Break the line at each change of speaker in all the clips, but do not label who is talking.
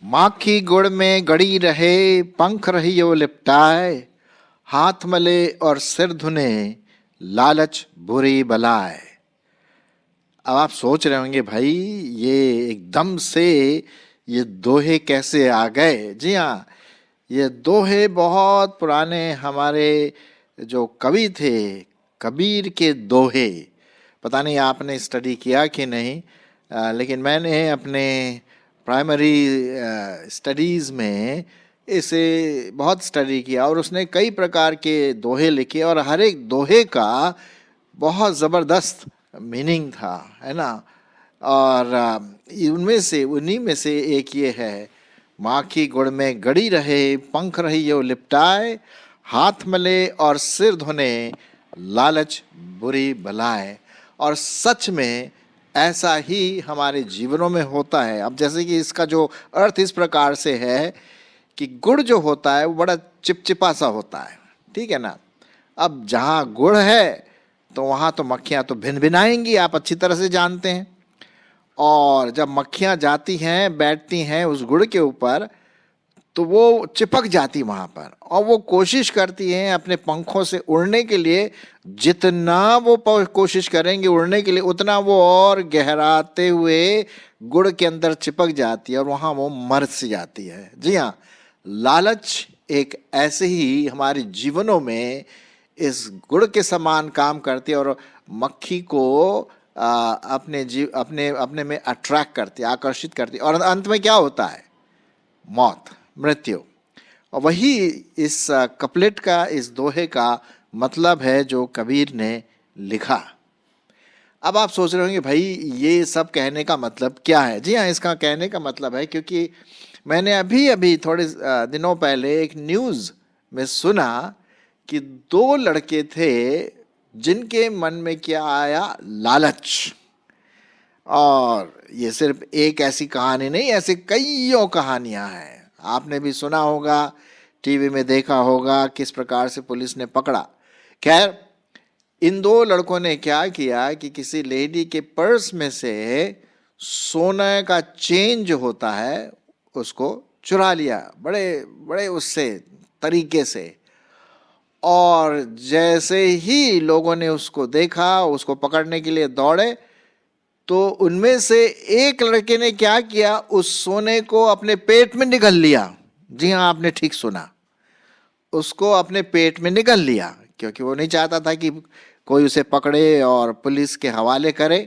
माखी गुड़ में गड़ी रहे, पंख रहियो लिपटाए, हाथ मले और सिर धुने, लालच बुरी बलाए। अब आप सोच रहे होंगे भाई ये एकदम से ये दोहे कैसे आ गए। जी हाँ, ये दोहे बहुत पुराने हमारे जो कवि थे कबीर के दोहे। पता नहीं आपने स्टडी किया कि नहीं, लेकिन मैंने अपने प्राइमरी स्टडीज़ में इसे बहुत स्टडी किया और उसने कई प्रकार के दोहे लिखे और हर एक दोहे का बहुत ज़बरदस्त मीनिंग था, है ना। और उन्हीं में से एक ये है, माखी गुड़ में गड़ी रहे, पंख रहियो लिपटाए, हाथ मले और सिर धुने, लालच बुरी बलाए। और सच में ऐसा ही हमारे जीवनों में होता है। अब जैसे कि इसका जो अर्थ इस प्रकार से है कि गुड़ जो होता है वो बड़ा चिपचिपा सा होता है, ठीक है ना। अब जहाँ गुड़ है तो वहाँ तो मक्खियाँ तो भिन भिनाएंगी, आप अच्छी तरह से जानते हैं। और जब मक्खियाँ जाती हैं बैठती हैं उस गुड़ के ऊपर तो वो चिपक जाती वहाँ पर, और वो कोशिश करती हैं अपने पंखों से उड़ने के लिए। जितना वो कोशिश करेंगे उड़ने के लिए उतना वो और गहराते हुए गुड़ के अंदर चिपक जाती है और वहाँ वो मर सी जाती है। जी हाँ, लालच एक ऐसे ही हमारे जीवनों में इस गुड़ के समान काम करती है और मक्खी को अपने में अट्रैक्ट करती है, आकर्षित करती है, और अंत में क्या होता है? मौत, मृत्यु। और वही इस कपलेट का, इस दोहे का मतलब है जो कबीर ने लिखा। अब आप सोच रहे होंगे भाई ये सब कहने का मतलब क्या है। जी हाँ, इसका कहने का मतलब है क्योंकि मैंने अभी थोड़े दिनों पहले एक न्यूज़ में सुना कि दो लड़के थे जिनके मन में क्या आया? लालच। और ये सिर्फ एक ऐसी कहानी नहीं, ऐसे कईयों कहानियां हैं। आपने भी सुना होगा, टीवी में देखा होगा किस प्रकार से पुलिस ने पकड़ा। खैर, इन दो लड़कों ने क्या किया कि किसी लेडी के पर्स में से सोने का चेन जो होता है उसको चुरा लिया, बड़े बड़े उससे तरीके से। और जैसे ही लोगों ने उसको देखा, उसको पकड़ने के लिए दौड़े, तो उनमें से एक लड़के ने क्या किया? उस सोने को अपने पेट में निगल लिया। जी हाँ, आपने ठीक सुना, उसको अपने पेट में निगल लिया, क्योंकि वो नहीं चाहता था कि कोई उसे पकड़े और पुलिस के हवाले करे।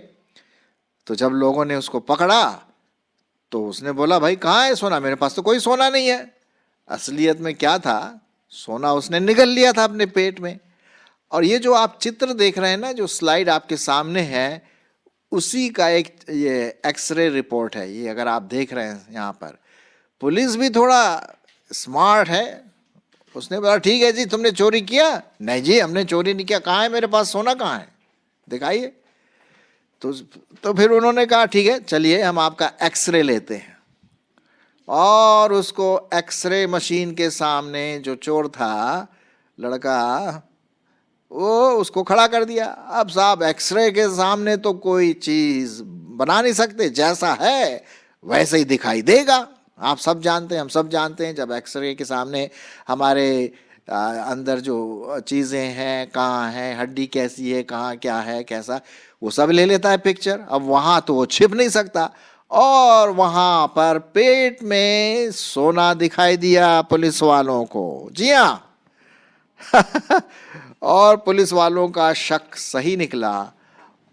तो जब लोगों ने उसको पकड़ा तो उसने बोला, भाई कहाँ है सोना? मेरे पास तो कोई सोना नहीं है। असलियत में क्या था? सोना उसने निगल लिया था अपने पेट में। और ये जो आप चित्र देख रहे हैं ना, जो स्लाइड आपके सामने है, उसी का एक ये एक्सरे रिपोर्ट है। ये अगर आप देख रहे हैं यहाँ पर, पुलिस भी थोड़ा स्मार्ट है। उसने बोला, ठीक है जी, तुमने चोरी किया? नहीं जी, हमने चोरी नहीं किया। कहाँ है मेरे पास सोना? कहाँ है, दिखाइए। तो फिर उन्होंने कहा, ठीक है चलिए हम आपका एक्सरे लेते हैं। और उसको एक्सरे मशीन के सामने जो चोर था लड़का, वो उसको खड़ा कर दिया। अब साहब, एक्सरे के सामने तो कोई चीज बना नहीं सकते, जैसा है वैसे ही दिखाई देगा। आप सब जानते हैं, हम सब जानते हैं, जब एक्सरे के सामने हमारे अंदर जो चीज़ें हैं, कहाँ है, हड्डी कैसी है, कहाँ क्या है, कैसा, वो सब ले लेता है पिक्चर। अब वहाँ तो वो छिप नहीं सकता। और वहाँ पर पेट में सोना दिखाई दिया पुलिस वालों को। जी हाँ। और पुलिस वालों का शक सही निकला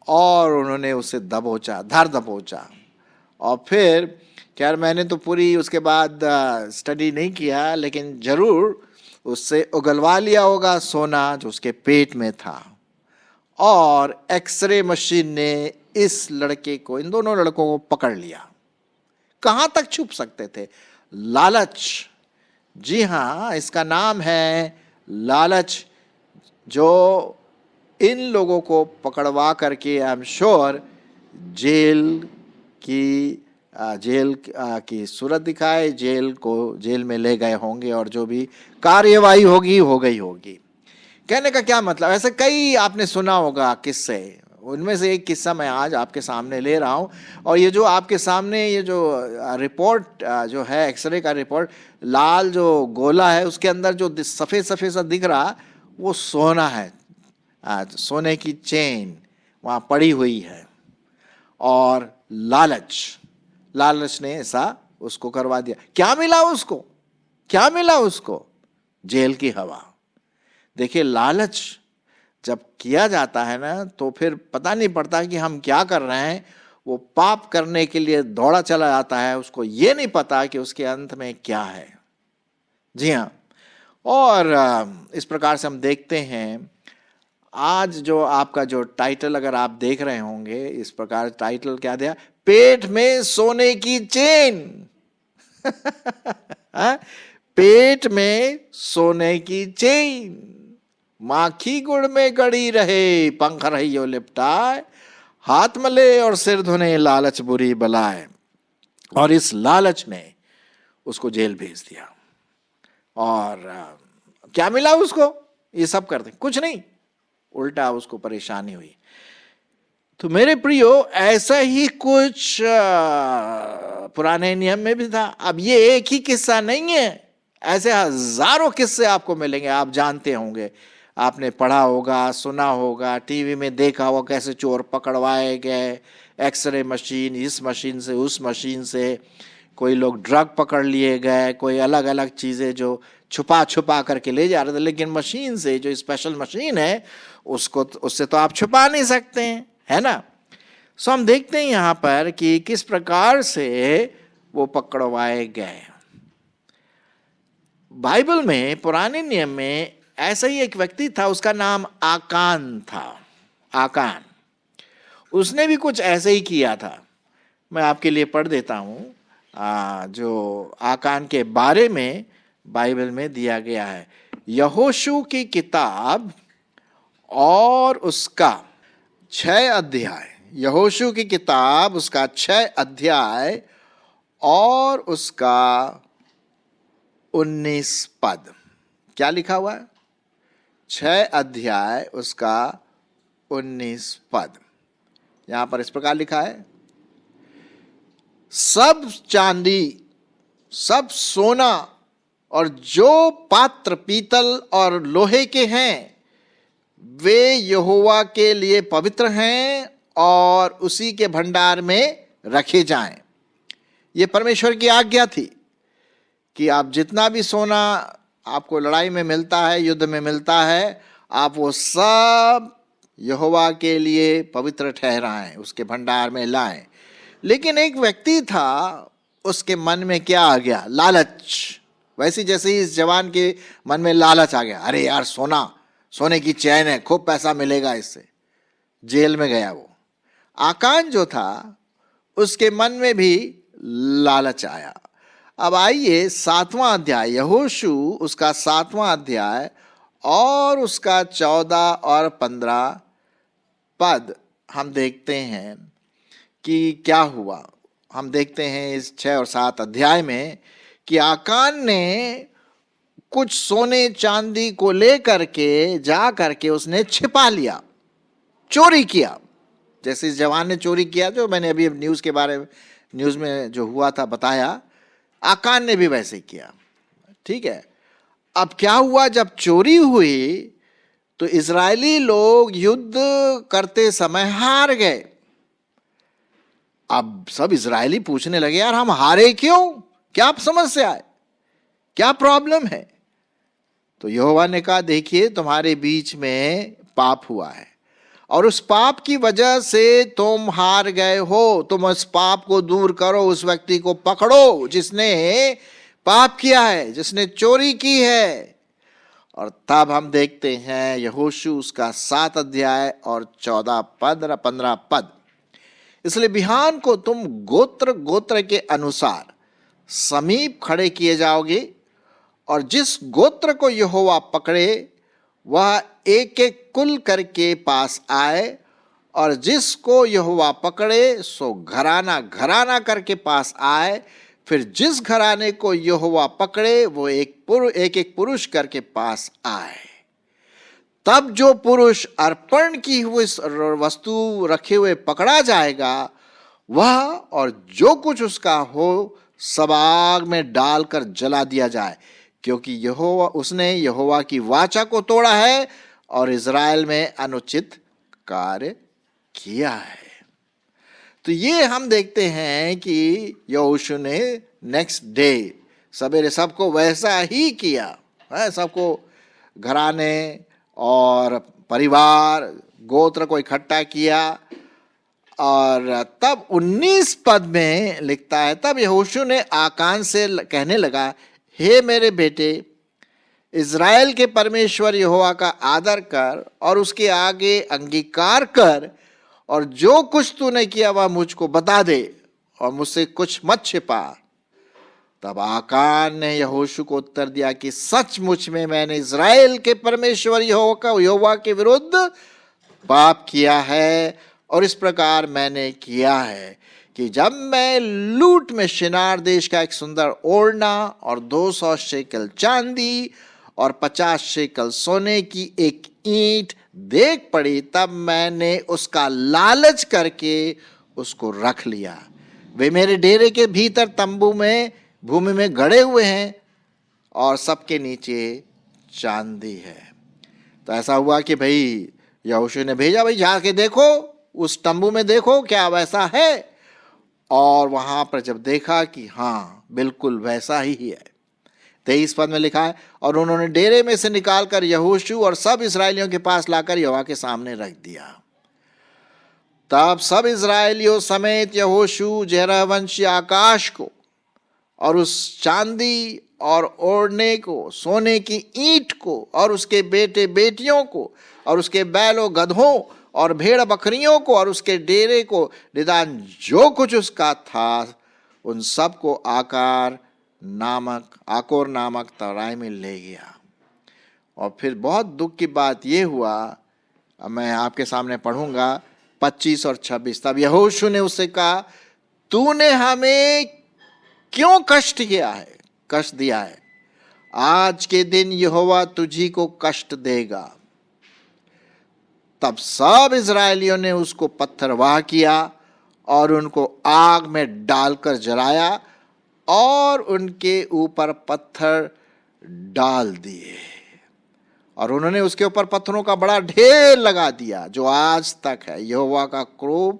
और उन्होंने उसे दबोचा, धर दबोचा। और फिर खैर, मैंने तो पूरी उसके बाद स्टडी नहीं किया, लेकिन जरूर उससे उगलवा लिया होगा सोना जो उसके पेट में था। और एक्सरे मशीन ने इस लड़के को, इन दोनों लड़कों को पकड़ लिया। कहां तक छुप सकते थे? लालच। जी हां, इसका नाम है लालच, जो इन लोगों को पकड़वा करके आई एम श्योर जेल की सूरत दिखाए, जेल में ले गए होंगे और जो भी कार्यवाही होगी हो गई होगी। कहने का क्या मतलब, ऐसे कई आपने सुना होगा किस्से, उनमें से एक किस्सा मैं आज आपके सामने ले रहा हूं। और ये जो आपके सामने ये जो रिपोर्ट जो है, एक्सरे का रिपोर्ट, लाल जो गोला है उसके अंदर जो सफ़ेद सफ़ेद सा दिख रहा, वो सोना है। सोने की चेन वहाँ पड़ी हुई है। और लालच ने ऐसा उसको करवा दिया। क्या मिला उसको? क्या मिला उसको? जेल की हवा। देखिए, लालच जब किया जाता है ना, तो फिर पता नहीं पड़ता कि हम क्या कर रहे हैं। वो पाप करने के लिए दौड़ा चला जाता है, उसको ये नहीं पता कि उसके अंत में क्या है। जी हाँ। और इस प्रकार से हम देखते हैं, आज जो आपका जो टाइटल अगर आप देख रहे होंगे, इस प्रकार टाइटल क्या दिया, पेट में सोने की चेन। पेट में सोने की चेन, माखी गुड़ में गड़ी रहे, पंख रहियो लिपटाए, हाथ मले और सिर धुने, लालच बुरी बलाए। और इस लालच ने उसको जेल भेज दिया। और क्या मिला उसको? ये सब करते कुछ नहीं, उल्टा उसको परेशानी हुई। तो मेरे प्रियो, ऐसा ही कुछ पुराने नियम में भी था। अब ये एक ही किस्सा नहीं है, ऐसे हजारों किस्से आपको मिलेंगे। आप जानते होंगे, आपने पढ़ा होगा, सुना होगा, टीवी में देखा होगा कैसे चोर पकड़वाए गए, एक्सरे मशीन, इस मशीन से उस मशीन से, कोई लोग ड्रग पकड़ लिए गए, कोई अलग अलग चीज़ें जो छुपा छुपा करके ले जा रहे थे। लेकिन मशीन से, जो स्पेशल मशीन है, उससे तो आप छुपा नहीं सकते हैं, है ना। सो हम देखते हैं यहाँ पर कि किस प्रकार से वो पकड़वाए गए। बाइबल में, पुराने नियम में, ऐसा ही एक व्यक्ति था, उसका नाम आकान था। आकान, उसने भी कुछ ऐसे ही किया था। मैं आपके लिए पढ़ देता हूँ जो आकान के बारे में बाइबल में दिया गया है। यहोशू की किताब और उसका 6 अध्याय, यहोशू की किताब उसका 6 अध्याय और उसका 19 पद। क्या लिखा हुआ है? 6 अध्याय उसका 19 पद। यहां पर इस प्रकार लिखा है, सब चांदी, सब सोना और जो पात्र पीतल और लोहे के हैं, वे यहोवा के लिए पवित्र हैं और उसी के भंडार में रखे जाएं। ये परमेश्वर की आज्ञा थी कि आप जितना भी सोना आपको लड़ाई में मिलता है, युद्ध में मिलता है, आप वो सब यहोवा के लिए पवित्र ठहराएं, उसके भंडार में लाएं। लेकिन एक व्यक्ति था, उसके मन में क्या आ गया? लालच। वैसे जैसे ही इस जवान के मन में लालच आ गया, अरे यार, सोने की चैन है, खूब पैसा मिलेगा इससे। जेल में गया वो। आकान जो था, उसके मन में भी लालच आया। अब आइए 7वां अध्याय, यहोशू उसका 7वां अध्याय और उसका 14 और 15 पद हम देखते हैं कि क्या हुआ। हम देखते हैं इस 6 और 7 अध्याय में कि आकान ने कुछ सोने चांदी को लेकर के जा करके उसने छिपा लिया, चोरी किया। जैसे इस जवान ने चोरी किया, जो मैंने अभी न्यूज़ में जो हुआ था बताया, आकान ने भी वैसे ही किया। ठीक है। अब क्या हुआ, जब चोरी हुई तो इजरायली लोग युद्ध करते समय हार गए। अब सब इजरायली पूछने लगे, यार हम हारे क्यों? क्या समस्या है? क्या प्रॉब्लम है? तो यहोवा ने कहा, देखिए, तुम्हारे बीच में पाप हुआ है और उस पाप की वजह से तुम हार गए हो। तुम उस पाप को दूर करो, उस व्यक्ति को पकड़ो जिसने पाप किया है, जिसने चोरी की है। और तब हम देखते हैं यहोशू उसका 7 अध्याय और 14 पद और 15 पद। इसलिए बिहान को तुम गोत्र गोत्र के अनुसार समीप खड़े किए जाओगे, और जिस गोत्र को यहोवा पकड़े वह एक एक कुल करके पास आए, और जिसको यहोवा पकड़े सो घराना घराना करके पास आए। फिर जिस घराने को यहोवा पकड़े वो एक एक पुरुष करके पास आए। तब जो पुरुष अर्पण की हुई वस्तु रखे हुए पकड़ा जाएगा, वह और जो कुछ उसका हो सब आग में डालकर जला दिया जाए, क्योंकि यहोवा उसने यहोवा की वाचा को तोड़ा है और इज़राइल में अनुचित कार्य किया है। तो ये हम देखते हैं कि यहोशू ने नेक्स्ट डे सवेरे सबको वैसा ही किया है, सबको घराने और परिवार गोत्र को इकट्ठा किया। और तब 19 पद में लिखता है, तब यहोशू ने आकान से कहने लगा, हे मेरे बेटे, इज़राइल के परमेश्वर यहोवा का आदर कर और उसके आगे अंगीकार कर, और जो कुछ तूने किया वह मुझको बता दे और मुझसे कुछ मत छिपा। तब आकान ने यहोशू को उत्तर दिया कि सचमुच में मैंने इज़राइल के परमेश्वर यहोवा के विरुद्ध पाप किया है, और इस प्रकार मैंने किया है कि जब मैं लूट में शिनार देश का एक सुंदर ओढ़ना और 200 शेकल चांदी और 50 शेकल सोने की एक ईंट देख पड़ी, तब मैंने उसका लालच करके उसको रख लिया। वे मेरे डेरे के भीतर तंबू में भूमि में गड़े हुए हैं और सबके नीचे चांदी है। तो ऐसा हुआ कि भाई यहोशू ने भेजा, भाई जाके देखो, उस तंबू में देखो क्या वैसा है। और वहां पर जब देखा कि हाँ बिल्कुल वैसा ही है, 23 पद में लिखा है, और उन्होंने डेरे में से निकालकर यहोशू और सब इस्राएलियों के पास लाकर यहोवा के सामने रख दिया। तब सब इस्राएलियों समेत यहोशू जेरह वंशी आकाश को और उस चांदी और ओढ़ने को, सोने की ईंट को और उसके बेटे बेटियों को और उसके बैलों गधों और भेड़ बकरियों को और उसके डेरे को, निदान जो कुछ उसका था, उन सब को आकोर नामक तराई में ले गया। और फिर बहुत दुख की बात यह हुआ, मैं आपके सामने पढ़ूंगा 25 और 26। तब यहोशू ने उससे कहा, तूने हमें क्यों कष्ट दिया है? आज के दिन यहोवा तुझी को कष्ट देगा। तब सब इज़राइलियों ने उसको पत्थरवाह किया और उनको आग में डालकर जलाया और उनके ऊपर पत्थर डाल दिए, और उन्होंने उसके ऊपर पत्थरों का बड़ा ढेर लगा दिया, जो आज तक है। यहोवा का क्रोध,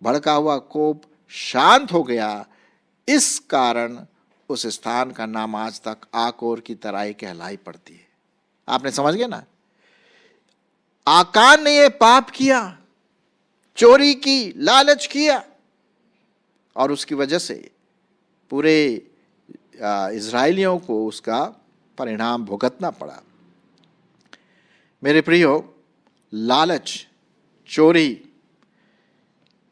भड़का हुआ कोप शांत हो गया। इस कारण उस स्थान का नाम आज तक आकोर की तराई कहलाई पड़ती है। आपने समझ गए ना? आकान ने ये पाप किया, चोरी की, लालच किया, और उसकी वजह से पूरे इज़राइलियों को उसका परिणाम भुगतना पड़ा। मेरे प्रियो, लालच, चोरी,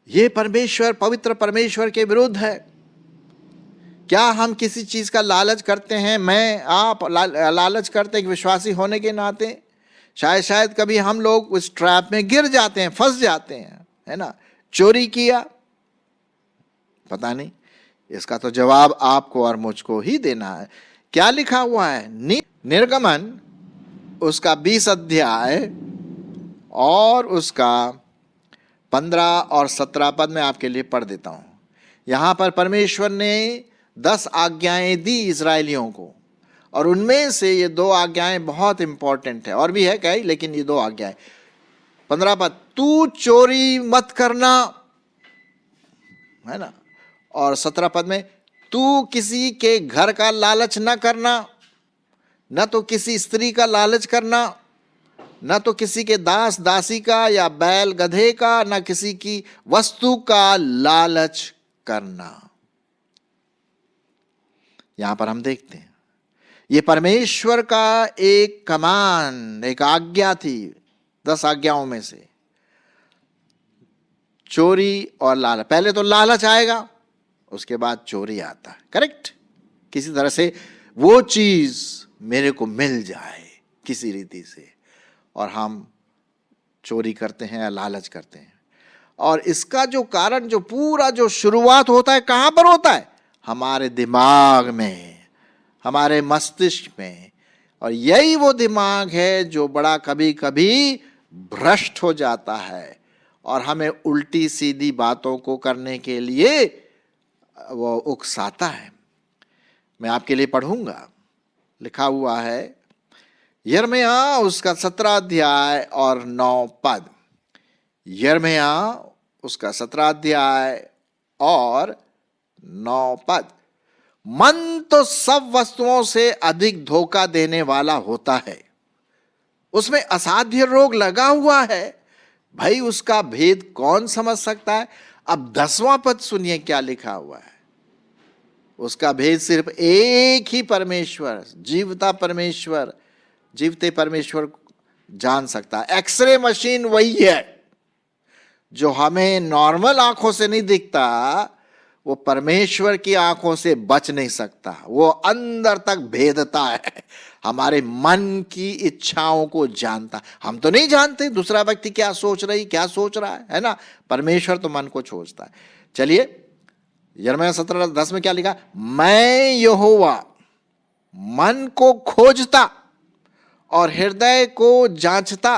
ये पवित्र परमेश्वर के विरुद्ध है। क्या हम किसी चीज का लालच करते हैं? मैं आप लालच करते हैं विश्वासी होने के नाते? शायद कभी हम लोग उस ट्रैप में गिर जाते हैं, फंस जाते हैं, है ना? चोरी किया, पता नहीं, इसका तो जवाब आपको और मुझको ही देना है। क्या लिखा हुआ है? निर्गमन उसका 20 अध्याय और उसका 15 और 17 पद में आपके लिए पढ़ देता हूं। यहां पर परमेश्वर ने 10 आज्ञाएं दी इज़राइलियों को, और उनमें से ये 2 आज्ञाएं बहुत इंपॉर्टेंट है, और भी है कई, लेकिन ये 2 आज्ञाएं। 15 पद, तू चोरी मत करना, है ना? और 17 पद में, तू किसी के घर का लालच न करना, न तो किसी स्त्री का लालच करना, न तो किसी के दास दासी का या बैल गधे का, न किसी की वस्तु का लालच करना। यहां पर हम देखते हैं ये परमेश्वर का एक कमान, एक आज्ञा थी 10 आज्ञाओं में से। चोरी और लालच, पहले तो लालच आएगा, उसके बाद चोरी आता है, करेक्ट? किसी तरह से वो चीज मेरे को मिल जाए किसी रीति से, और हम चोरी करते हैं या लालच करते हैं। और इसका जो कारण, जो पूरा जो शुरुआत होता है, कहां पर होता है? हमारे दिमाग में, हमारे मस्तिष्क में, और यही वो दिमाग है जो बड़ा कभी कभी भ्रष्ट हो जाता है और हमें उल्टी सीधी बातों को करने के लिए वो उकसाता है। मैं आपके लिए पढ़ूंगा, लिखा हुआ है यिर्मयाह उसका 17 अध्याय और 9 पद। यिर्मयाह उसका 17 अध्याय और 9 पद। मन तो सब वस्तुओं से अधिक धोखा देने वाला होता है, उसमें असाध्य रोग लगा हुआ है, भाई उसका भेद कौन समझ सकता है। अब 10वां पद सुनिए क्या लिखा हुआ है। उसका भेद सिर्फ एक ही परमेश्वर, जीवते परमेश्वर जान सकता है। एक्सरे मशीन वही है जो हमें नॉर्मल आंखों से नहीं दिखता, वो परमेश्वर की आंखों से बच नहीं सकता। वो अंदर तक भेदता है, हमारे मन की इच्छाओं को जानता। हम तो नहीं जानते दूसरा व्यक्ति क्या सोच रहा है ना। परमेश्वर तो मन को खोजता है। चलिए यिर्मयाह 17:10 में क्या लिखा, मैं यहोवा मन को खोजता और हृदय को जांचता,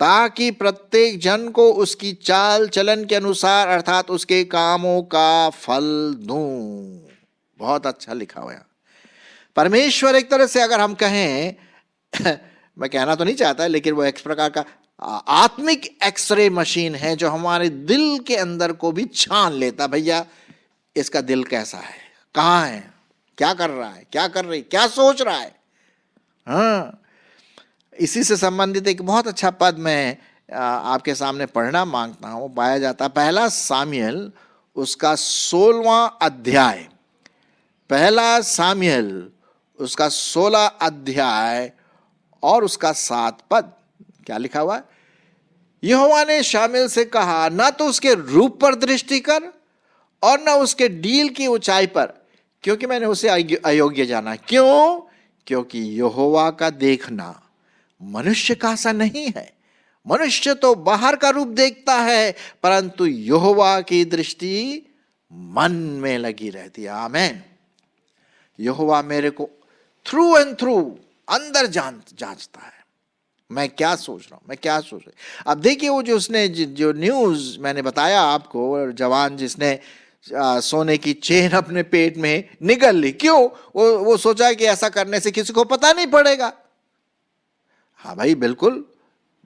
ताकि प्रत्येक जन को उसकी चाल चलन के अनुसार अर्थात उसके कामों का फल दूं। बहुत अच्छा लिखा हुआ है। परमेश्वर एक तरह से अगर हम कहें मैं कहना तो नहीं चाहता, लेकिन वो एक प्रकार का आत्मिक एक्सरे मशीन है जो हमारे दिल के अंदर को भी छान लेता। भैया इसका दिल कैसा है, कहाँ है, क्या कर रहा है, क्या कर रही, क्या सोच रहा है। हाँ, इसी से संबंधित एक बहुत अच्छा पद मैं आपके सामने पढ़ना मांगता हूं। पाया जाता पहला सामुएल उसका 16वां अध्याय, पहला सामुएल उसका 16 अध्याय और उसका 7 पद। क्या लिखा हुआ है, यहोवा ने शामुएल से कहा, ना तो उसके रूप पर दृष्टि कर और ना उसके डील की ऊंचाई पर, क्योंकि मैंने उसे अयोग्य जाना। क्यों? क्योंकि यहोवा का देखना मनुष्य का सा नहीं है। मनुष्य तो बाहर का रूप देखता है, परंतु यहोवा की दृष्टि मन में लगी रहती है। आमीन। यहोवा मेरे को थ्रू एंड थ्रू अंदर जांचता है, मैं क्या सोच रहा हूं, मैं क्या सोच रहा हूं। अब देखिए वो जो उसने जो न्यूज मैंने बताया आपको, जवान जिसने सोने की चेन अपने पेट में निगल ली। क्यों? वो सोचा कि ऐसा करने से किसी को पता नहीं पड़ेगा। हाँ भाई बिल्कुल,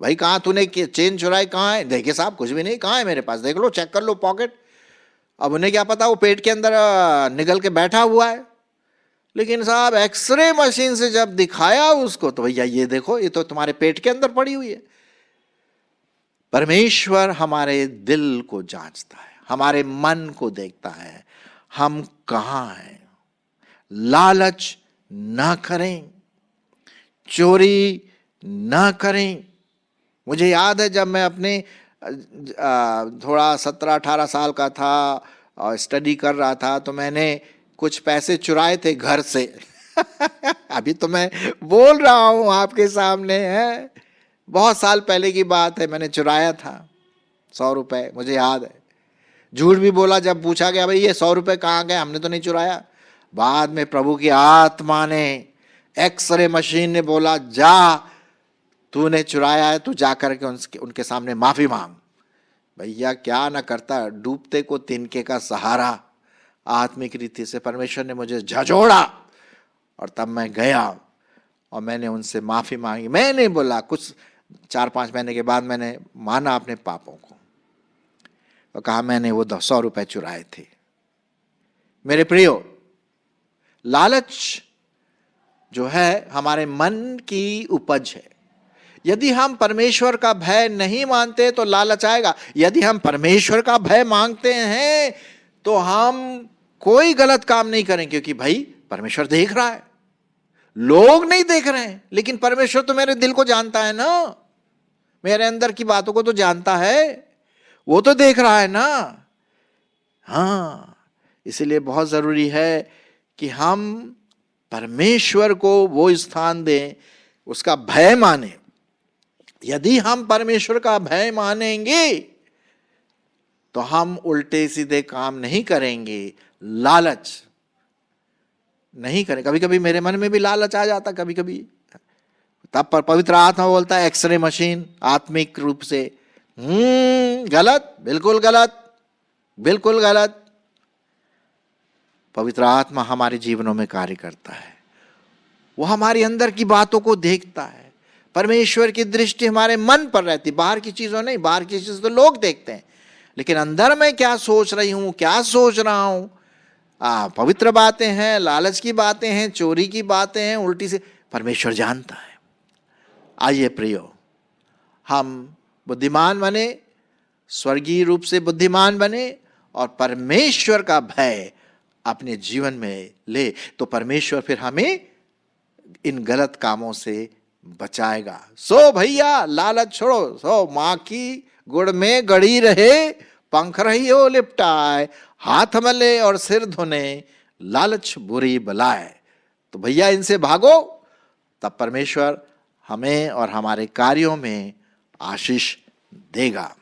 भाई कहाँ तूने चेन चुराई, कहाँ है? देखिए साहब कुछ भी नहीं, कहाँ है मेरे पास, देख लो, चेक कर लो पॉकेट। अब उन्हें क्या पता वो पेट के अंदर निगल के बैठा हुआ है। लेकिन साहब एक्सरे मशीन से जब दिखाया उसको, तो भैया ये देखो, ये तो तुम्हारे पेट के अंदर पड़ी हुई है। परमेश्वर हमारे दिल को जांचता है, हमारे मन को देखता है, हम कहाँ हैं। लालच ना करें, चोरी ना करें। मुझे याद है जब मैं अपने थोड़ा 17-18 साल का था और स्टडी कर रहा था, तो मैंने कुछ पैसे चुराए थे घर से अभी तो मैं बोल रहा हूं आपके सामने है, बहुत साल पहले की बात है। मैंने चुराया था 100 रुपए, मुझे याद है। झूठ भी बोला जब पूछा गया, भाई ये 100 रुपए कहाँ गए, हमने तो नहीं चुराया। बाद में प्रभु की आत्मा ने, एक्सरे मशीन ने बोला, जा तूने चुराया है, तू जा करके उनके सामने माफी मांग। भैया क्या ना करता, डूबते को तिनके का सहारा। आत्मिक रीति से परमेश्वर ने मुझे झंझोड़ा और तब मैं गया और मैंने उनसे माफी मांगी। मैंने बोला, कुछ 4-5 महीने के बाद मैंने माना अपने पापों को और कहा मैंने वो 100 रुपए चुराए थे। मेरे प्रियो, लालच जो है हमारे मन की उपज है। यदि हम परमेश्वर का भय नहीं मानते तो लालच आएगा। यदि हम परमेश्वर का भय मांगते हैं तो हम कोई गलत काम नहीं करें, क्योंकि भाई परमेश्वर देख रहा है, लोग नहीं देख रहे हैं, लेकिन परमेश्वर तो मेरे दिल को जानता है ना, मेरे अंदर की बातों को तो जानता है, वो तो देख रहा है ना। हाँ, इसलिए बहुत जरूरी है कि हम परमेश्वर को वो स्थान दें, उसका भय माने। यदि हम परमेश्वर का भय मानेंगे तो हम उल्टे सीधे काम नहीं करेंगे, लालच नहीं करें। कभी कभी मेरे मन में भी लालच आ जाता कभी कभी, तब पर पवित्र आत्मा बोलता है एक्सरे मशीन आत्मिक रूप से, गलत, बिल्कुल गलत, बिल्कुल गलत। पवित्र आत्मा हमारे जीवनों में कार्य करता है, वो हमारे अंदर की बातों को देखता है। परमेश्वर की दृष्टि हमारे मन पर रहती, बाहर की चीजों नहीं। बाहर की चीज तो लोग देखते हैं, लेकिन अंदर में क्या सोच रही हूं, क्या सोच रहा हूं, पवित्र बातें हैं, लालच की बातें हैं, चोरी की बातें हैं, उल्टी से, परमेश्वर जानता है। आइए प्रियो, हम बुद्धिमान बने, स्वर्गीय रूप से बुद्धिमान बने, और परमेश्वर का भय अपने जीवन में ले, तो परमेश्वर फिर हमें इन गलत कामों से बचाएगा। सो भैया लालच छोड़ो, सो माँ की गुड़ में गड़ी रहे, पंख रही हो लिपटाए, हाथ मले और सिर धोने, लालच बुरी बलाए। तो भैया इनसे भागो, तब परमेश्वर हमें और हमारे कार्यों में आशीष देगा।